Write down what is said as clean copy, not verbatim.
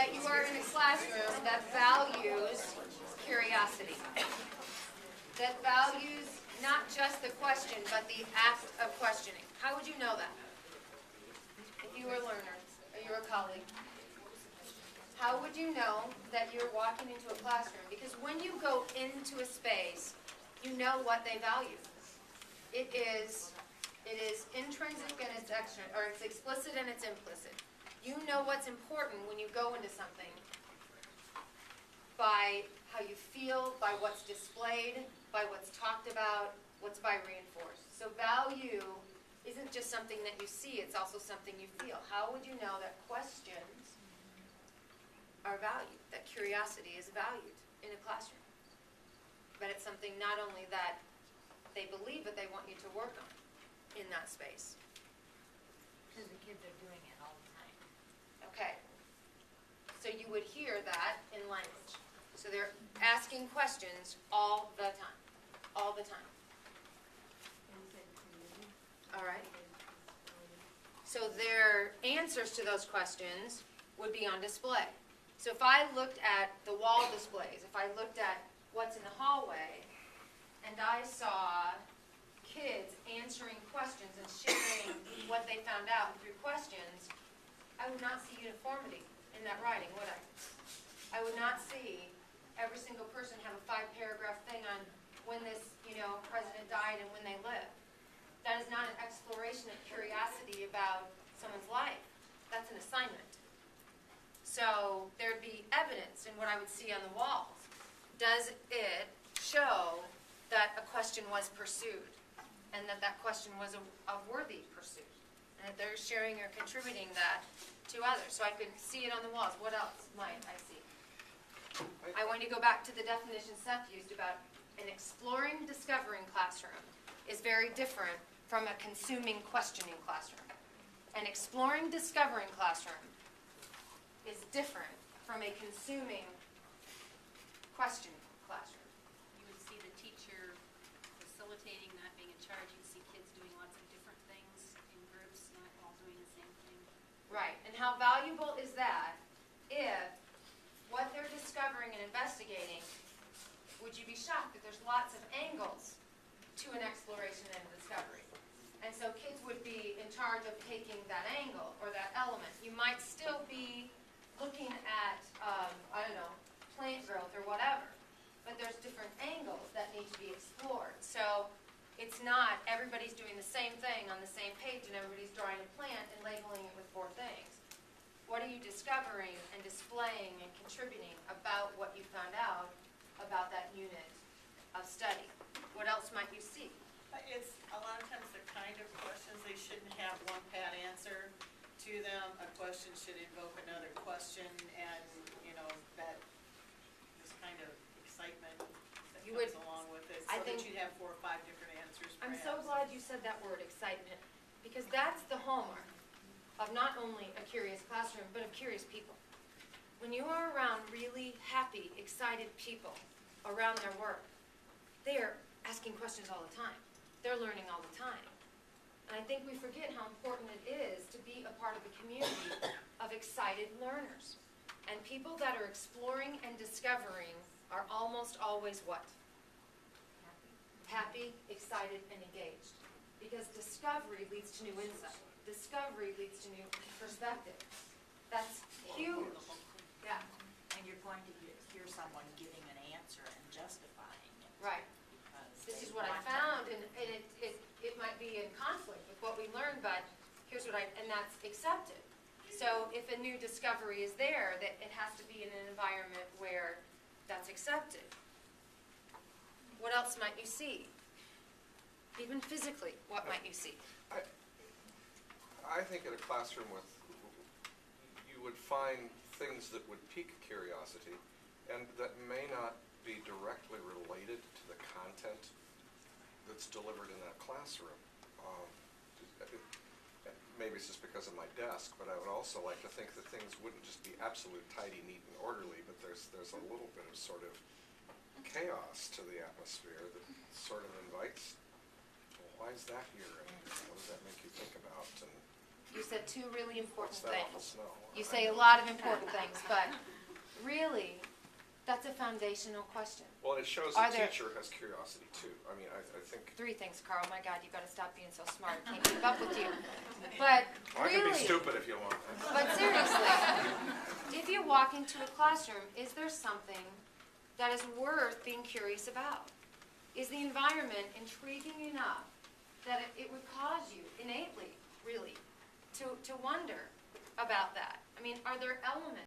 that you are in a classroom that values curiosity, that values not just the question, but the act of questioning. How would you know that? If you were a learner, or you were a colleague, how would you know that you're walking into a classroom? Because when you go into a space, you know what they value. It is intrinsic and it's extra, or it's explicit and it's implicit. You know what's important when you go into something by how you feel, by what's displayed, by what's talked about, what's by reinforced. So value isn't just something that you see, it's also something you feel. How would you know that questions are valued, that curiosity is valued in a classroom? But it's something not only that they believe, but they want you to work on in that space. Because the kids are doing it all the time. Okay. So you would hear that in language. So they're asking questions all the time. All the time. All right. So their answers to those questions would be on display. So if I looked at the wall displays, if I looked at what's in the hallway, and I saw kids answering questions and sharing what they found out through questions, I would not see uniformity in that writing, would I? I would not see every single person have a 5-paragraph thing on when this, president died and when they lived. That is not an exploration of curiosity about someone's life. That's an assignment. So there'd be evidence in what I would see on the walls. Does it show that a question was pursued and that that question was a worthy pursuit and that they're sharing or contributing that to others? So I could see it on the walls. What else might I see? I want to go back to the definition Seth used about an exploring, discovering classroom is very different from a consuming, questioning classroom. An exploring, discovering classroom is different from a consuming, questioning classroom. You would see the teacher facilitating, not being in charge. You'd see kids doing lots of different things in groups, not all doing the same thing. Right, and how valuable is that if what they're discovering and investigating, would you be shocked that there's lots of angles to an exploration and a discovery? And so kids would be in charge of taking that angle or that element. You might still be looking at, plant growth or whatever, but there's different angles that need to be explored. So it's not everybody's doing the same thing on the same page and everybody's drawing a plant and labeling it with 4 things. What are you discovering and displaying and contributing about what you found out about that unit of study? What else might you see? It's a lot of times the kind of questions, they shouldn't have one pat answer to them. A question should invoke another question, and that this kind of excitement that comes along with it, so that you'd have 4 or 5 different answers. I'm so glad you said that word, excitement, because that's the hallmark of not only a curious classroom, but of curious people. When you are around really happy, excited people around their work, they are asking questions all the time. They're learning all the time. And I think we forget how important it is to be a part of a community of excited learners. And people that are exploring and discovering are almost always what? Happy, excited, and engaged. Because discovery leads to new insight. Discovery leads to new perspective. That's huge. Yeah. And you're going to hear someone giving an answer and justifying it. Right. This is what I found, and it might be in conflict with what we learned, but here's what and that's accepted. So if a new discovery is there, that it has to be in an environment where that's accepted. What else might you see? Even physically, what might you see? I think in a classroom you would find things that would pique curiosity and that may not be directly related to the content that's delivered in that classroom. Maybe it's just because of my desk, but I would also like to think that things wouldn't just be absolute tidy, neat, and orderly, but there's a little bit of sort of chaos to the atmosphere that sort of invites, well, why is that here, and what does that make you think about? And You said two really important What's that awful things. smell? You say a lot of important things, but really, that's a foundational question. Well, and it shows Are the there- teacher has curiosity too. I mean, I think, Three things, Carl. My God, you gotta stop being so smart. I can't keep up with you. But I can be really, stupid if you want. but seriously, if you walk into a classroom, is there something that is worth being curious about? Is the environment intriguing enough that it would cause you innately, really, to wonder about that? I mean, are there elements